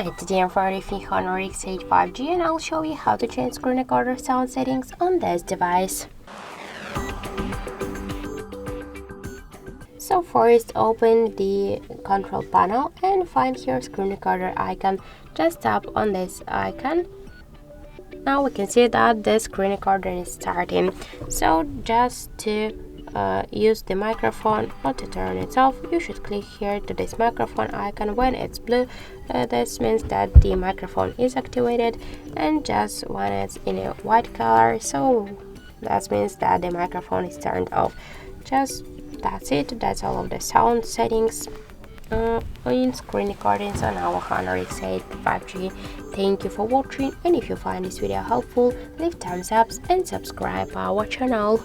Hi, today I'm HardReset 5G and I'll show you how to change screen recorder sound settings on this device. So first open the control panel and find here screen recorder icon. Just tap on this icon. Now we can see that the screen recorder is starting. So just to use the microphone or to turn it off, you should click here to this microphone icon. When it's blue, this means that the microphone is activated, and just when it's in a white color, so that means that the microphone is turned off. That's it. That's all of the sound settings in screen recordings on our HardReset 5G. Thank you for watching, and if you find this video helpful, leave thumbs up and subscribe our channel.